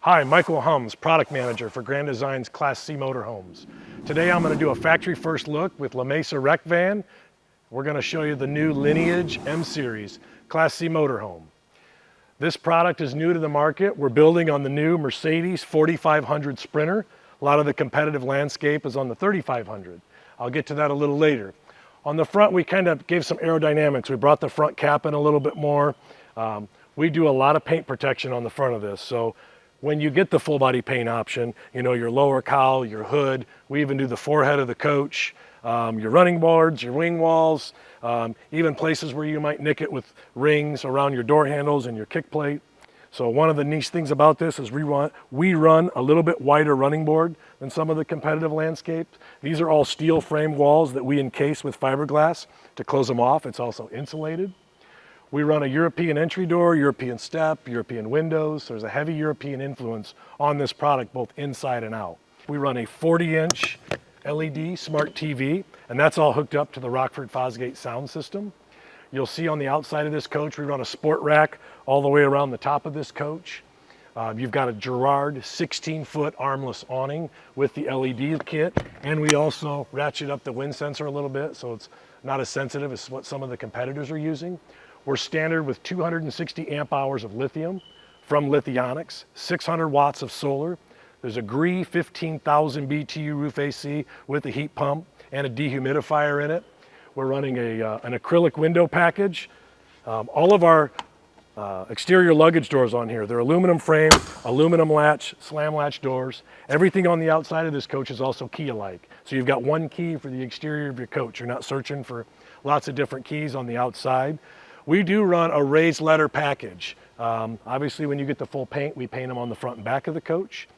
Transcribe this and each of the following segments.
Hi, Michael Hums, Product Manager for Grand Design's Class C motorhomes. Today I'm going to do a factory first look with Mesa RecVan. We're going to show you the new Lineage M Series Class C motorhome. This product is new to the market. We're building on the new Mercedes 4500 Sprinter. A lot of the competitive landscape is on the 3500. I'll get to that a little later. On the front, we kind of gave some aerodynamics. We brought the front cap in a little bit more. We do a lot of paint protection on the front of this. So when you get the full body paint option, you know, your lower cowl, your hood, we even do the forehead of the coach, your running boards, your wing walls, even places where you might nick it with rings around your door handles and your kick plate. So one of the niche things about this is we run a little bit wider running board than some of the competitive landscapes. These are all steel frame walls that we encase with fiberglass to close them off. It's also insulated. We run a European entry door, European step, European windows. There's a heavy European influence on this product, both inside and out. We run a 40-inch LED smart TV, and that's all hooked up to the Rockford Fosgate sound system. You'll see on the outside of this coach, we run a sport rack all the way around the top of this coach. You've got a Girard 16-foot armless awning with the LED kit, and we also ratchet up the wind sensor a little bit, so it's not as sensitive as what some of the competitors are using. We're standard with 260 amp hours of lithium from Lithionics, 600 watts of solar. There's a GREE 15,000 BTU roof AC with a heat pump and a dehumidifier in it. We're running an acrylic window package. All of our exterior luggage doors on here, they're aluminum frame, aluminum latch, slam latch doors. Everything on the outside of this coach is also key-alike. So you've got one key for the exterior of your coach. You're not searching for lots of different keys on the outside. We do run a raised letter package. Obviously, when you get the full paint, we paint them on the front and back of the coach.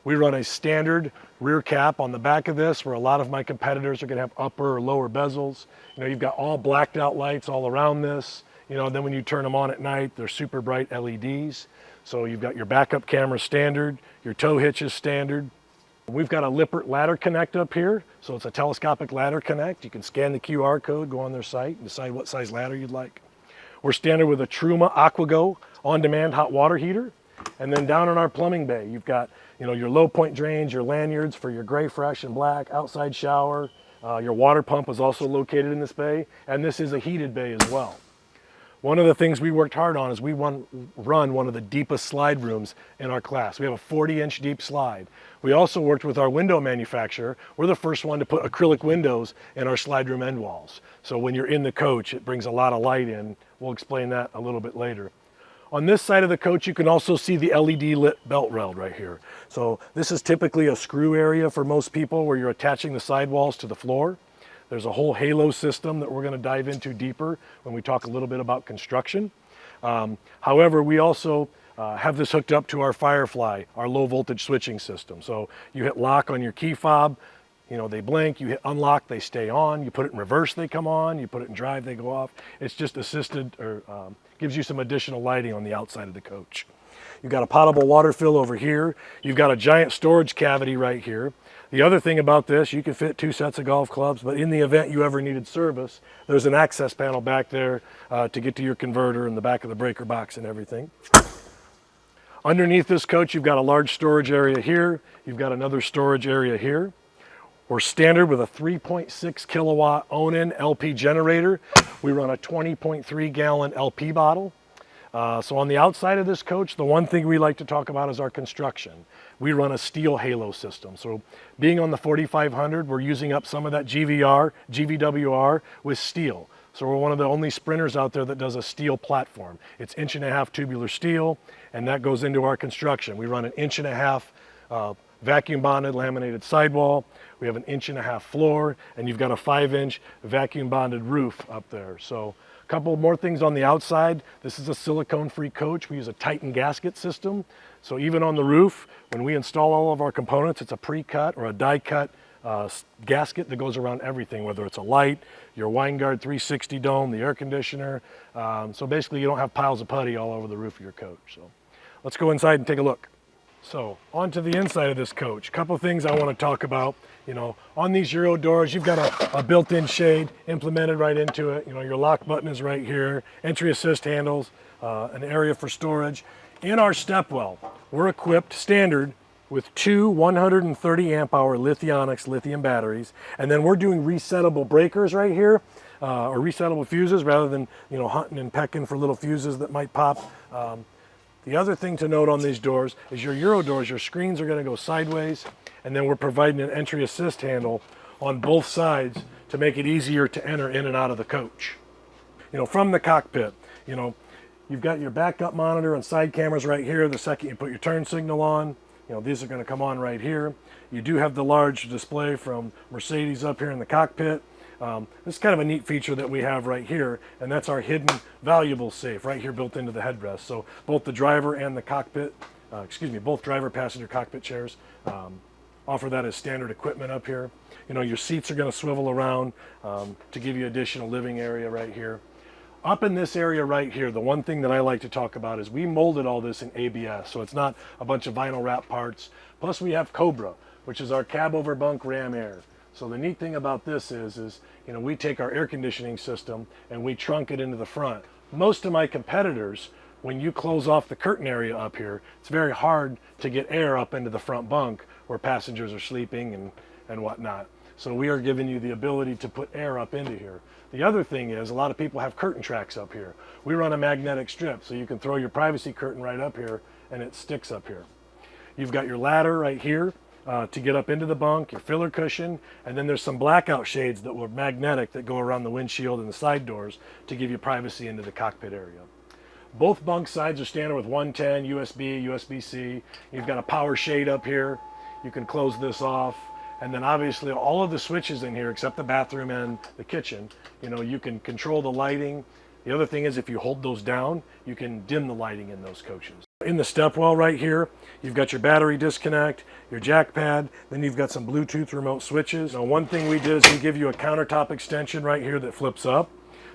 We run a standard rear cap on the back of this, where a lot of my competitors are gonna have upper or lower bezels. You know, you've got all blacked out lights all around this. You know, then when you turn them on at night, they're super bright LEDs. So you've got your backup camera standard, your tow hitches standard. We've got a Lippert ladder connect up here. So it's a telescopic ladder connect. You can scan the QR code, go on their site, and decide what size ladder you'd like. We're standard with a Truma AquaGo on-demand hot water heater. And then down in our plumbing bay, you've got, you know, your low point drains, your lanyards for your gray, fresh, and black, outside shower. Your water pump is also located in this bay, and this is a heated bay as well. One of the things we worked hard on is we run one of the deepest slide rooms in our class. We have a 40-inch deep slide. We also worked with our window manufacturer. We're the first one to put acrylic windows in our slide room end walls. So when you're in the coach, it brings a lot of light in. We'll explain that a little bit later. On this side of the coach, you can also see the LED lit belt rail right here. So this is typically a screw area for most people where you're attaching the sidewalls to the floor. There's a whole halo system that we're going to dive into deeper when we talk a little bit about construction. However, we also have this hooked up to our Firefly, our low voltage switching system. So you hit lock on your key fob, you know, they blink, you hit unlock, they stay on, you put it in reverse, they come on, you put it in drive, they go off. It's just assisted, or gives you some additional lighting on the outside of the coach. You've got a potable water fill over here. You've got a giant storage cavity right here. The other thing about this, you can fit 2 sets of golf clubs, but in the event you ever needed service, there's an access panel back there to get to your converter and the back of the breaker box and everything. Underneath this coach, you've got a large storage area here. You've got another storage area here. We're standard with a 3.6 kilowatt Onan LP generator. We run a 20.3 gallon LP bottle. So on the outside of this coach, the one thing we like to talk about is our construction. We run a steel halo system. So being on the 4500, we're using up some of that GVWR with steel. So we're one of the only sprinters out there that does a steel platform. It's 1.5 inch tubular steel, and that goes into our construction. We run an 1.5 inch vacuum bonded laminated sidewall. We have an 1.5 inch floor, and you've got a 5-inch vacuum bonded roof up there. So a couple more things on the outside. This is a silicone-free coach. We use a Titan gasket system. So even on the roof, when we install all of our components, it's a pre-cut or a die-cut gasket that goes around everything, whether it's a light, your Winegard 360 dome, the air conditioner. So basically you don't have piles of putty all over the roof of your coach. So let's go inside and take a look. So onto the inside of this coach, a couple of things I want to talk about. You know, on these Euro doors, you've got a built-in shade implemented right into it. You know, your lock button is right here, entry assist handles, an area for storage. In our stepwell, we're equipped standard with two 130 amp hour Lithionics lithium batteries, and then we're doing resettable breakers right here, or resettable fuses rather than hunting and pecking for little fuses that might pop. The other thing to note on these doors is your Euro doors, your screens are going to go sideways, and then we're providing an entry assist handle on both sides to make it easier to enter in and out of the coach. From the cockpit, you've got your backup monitor and side cameras right here. The second you put your turn signal on, these are going to come on right here. You do have the large display from Mercedes up here in the cockpit. This is kind of a neat feature that we have right here, and that's our hidden valuables safe right here built into the headrest. So both the driver and the cockpit, both driver passenger cockpit chairs offer that as standard equipment up here. Your seats are going to swivel around to give you additional living area right here. Up in this area right here, the one thing that I like to talk about is we molded all this in ABS, so it's not a bunch of vinyl wrap parts. Plus we have Cobra, which is our cab over bunk ram air. So the neat thing about this is we take our air conditioning system and we trunk it into the front. Most of my competitors, when you close off the curtain area up here, it's very hard to get air up into the front bunk where passengers are sleeping and whatnot. So we are giving you the ability to put air up into here. The other thing is a lot of people have curtain tracks up here. We run a magnetic strip, so you can throw your privacy curtain right up here and it sticks up here. You've got your ladder right here to get up into the bunk, your filler cushion, and then there's some blackout shades that were magnetic that go around the windshield and the side doors to give you privacy into the cockpit area. Both bunk sides are standard with 110, USB, USB-C. You've got a power shade up here. You can close this off. And then obviously all of the switches in here, except the bathroom and the kitchen, you can control the lighting. The other thing is if you hold those down, you can dim the lighting in those coaches. In the stepwell right here, you've got your battery disconnect, your jack pad, then you've got some Bluetooth remote switches. Now one thing we did is we give you a countertop extension right here that flips up.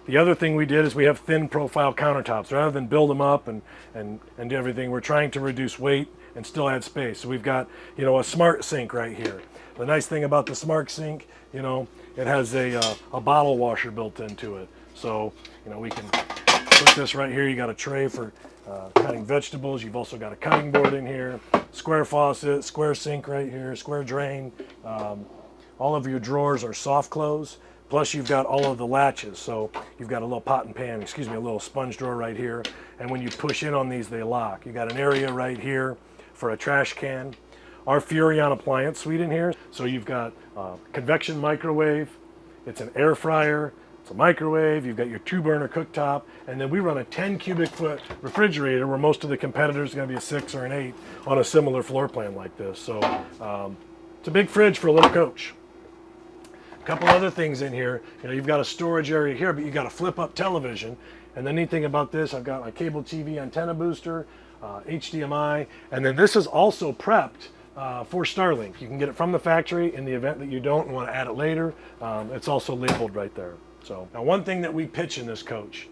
The other thing we did is we have thin profile countertops. Rather than build them up and do everything, we're trying to reduce weight and still add space. So we've got, a smart sink right here. The nice thing about the smart sink, it has a bottle washer built into it. So, we can put this right here. You got a tray for cutting vegetables. You've also got a cutting board in here, square faucet, square sink right here, square drain. All of your drawers are soft close. Plus you've got all of the latches. So you've got a little pot and pan, a little sponge drawer right here. And when you push in on these, they lock. You got an area right here for a trash can. Our Furrion appliance suite in here. So you've got convection microwave, it's an air fryer, it's a microwave, you've got your 2-burner cooktop, and then we run a 10 cubic foot refrigerator where most of the competitors are gonna be a 6 or an 8 on a similar floor plan like this. So it's a big fridge for a little coach. A couple other things in here, you've got a storage area here, but you've got a flip up television. And the neat thing about this, I've got my cable TV antenna booster, HDMI, and then this is also prepped for Starlink. You can get it from the factory in the event that you don't want to add it later. It's also labeled right there. So now one thing that we pitch in this coach,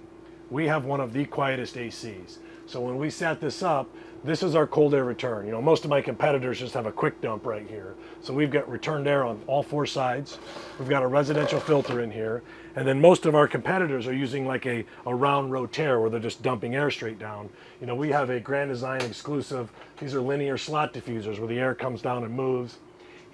we have one of the quietest ACs. So when we set this up, this is our cold air return. Most of my competitors just have a quick dump right here. So we've got returned air on all 4 sides. We've got a residential filter in here. And then most of our competitors are using like a round rotaire where they're just dumping air straight down. We have a Grand Design exclusive. These are linear slot diffusers where the air comes down and moves.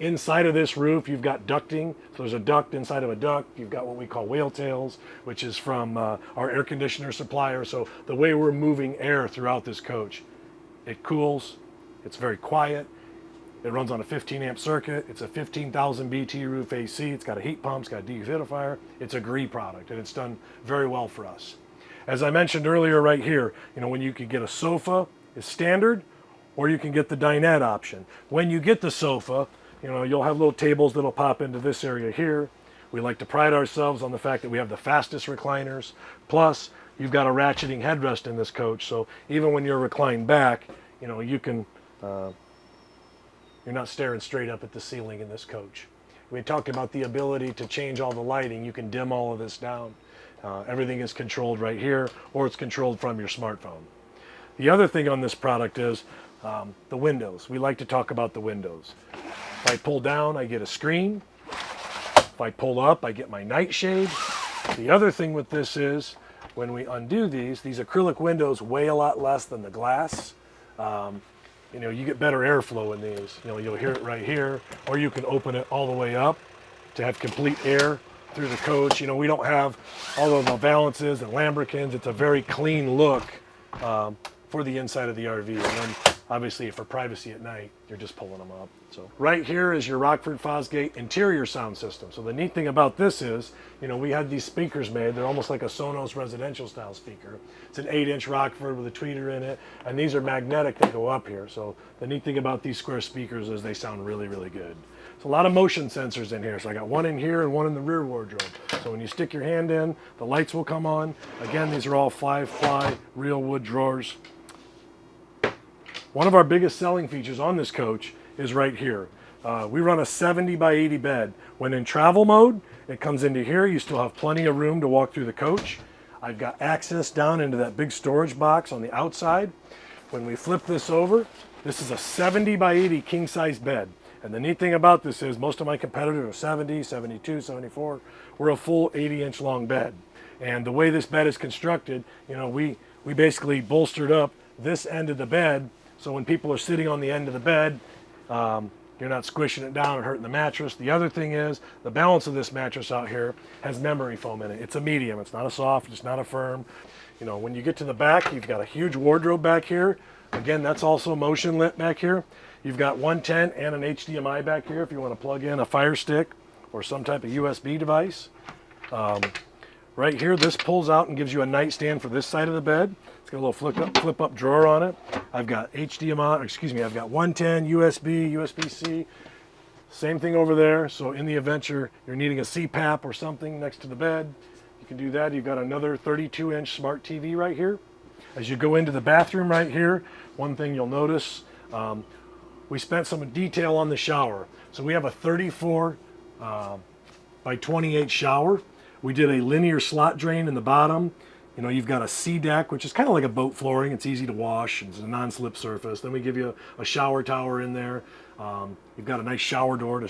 Inside of this roof, you've got ducting. So there's a duct inside of a duct. You've got what we call whale tails, which is from our air conditioner supplier. So the way we're moving air throughout this coach, it cools, it's very quiet. It runs on a 15 amp circuit. It's a 15,000 BT roof AC. It's got a heat pump, it's got a dehumidifier. It's a GREE product and it's done very well for us. As I mentioned earlier right here, when you could get a sofa is standard, or you can get the dinette option. When you get the sofa, you'll have little tables that'll pop into this area here. We like to pride ourselves on the fact that we have the fastest recliners. Plus, you've got a ratcheting headrest in this coach, so even when you're reclined back, you can, you're not staring straight up at the ceiling in this coach. We talked about the ability to change all the lighting. You can dim all of this down. Everything is controlled right here, or it's controlled from your smartphone. The other thing on this product is the windows. We like to talk about the windows. If I pull down, I get a screen. If I pull up, I get my nightshade. The other thing with this is, when we undo these acrylic windows weigh a lot less than the glass. You know, you get better airflow in these. You know, you'll hear it right here, or you can open it all the way up to have complete air through the coach. You know, we don't have all of the valances and lambrequins. It's a very clean look for the inside of the RV. And then obviously for privacy at night, you're just pulling them up. So right here is your Rockford Fosgate interior sound system. So the neat thing about this is, you know, we had these speakers made. They're almost like a Sonos residential style speaker. It's an 8-inch Rockford with a tweeter in it. And these are magnetic that go up here. So the neat thing about these square speakers is they sound really, really good. So a lot of motion sensors in here. So I got one in here and one in the rear wardrobe. So when you stick your hand in, the lights will come on. Again, these are all 5-ply real wood drawers. One of our biggest selling features on this coach is right here. We run a 70 by 80 bed. When in travel mode, it comes into here. You still have plenty of room to walk through the coach. I've got access down into that big storage box on the outside. When we flip this over, this is a 70 by 80 king size bed. And the neat thing about this is most of my competitors are 70, 72, 74. We're a full 80-inch long bed. And the way this bed is constructed, you know, we basically bolstered up this end of the bed. So when people are sitting on the end of the bed, you're not squishing it down and hurting the mattress. The other thing is the balance of this mattress out here has memory foam in it. It's a medium. It's not a soft. It's not a firm. You know, when you get to the back, you've got a huge wardrobe back here. Again, that's also motion lit back here. You've got 110 and an HDMI back here if you want to plug in a Fire Stick or some type of USB device. Right here, this pulls out and gives you a nightstand for this side of the bed. It's got a little flip up drawer on it. I've got HDMI, excuse me, I've got 110, USB, USB-C. Same thing over there. So in the event you're needing a CPAP or something next to the bed, you can do that. You've got another 32-inch smart TV right here. As you go into the bathroom right here, one thing you'll notice, we spent some detail on the shower. So we have a 34 by 28 shower. We did a linear slot drain in the bottom. You know, you've got a C deck, which is kind of like a boat flooring. It's easy to wash. It's a non-slip surface. Then we give you a shower tower in there. You've got a nice shower door to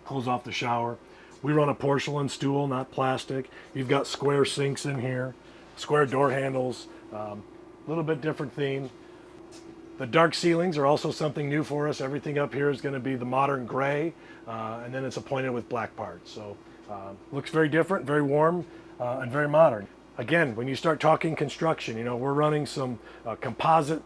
close off the shower. We run a porcelain stool, not plastic. You've got square sinks in here, square door handles, a little bit different theme. The dark ceilings are also something new for us. Everything up here is going to be the modern gray, and then it's appointed with black parts. So looks very different, very warm, and very modern. Again, when you start talking construction, you know, we're running some composite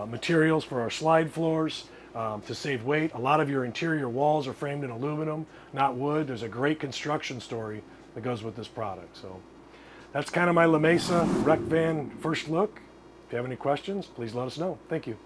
materials for our slide floors to save weight. A lot of your interior walls are framed in aluminum, not wood. There's a great construction story that goes with this product. So that's kind of my La Mesa RecVan first look. If you have any questions, please let us know. Thank you.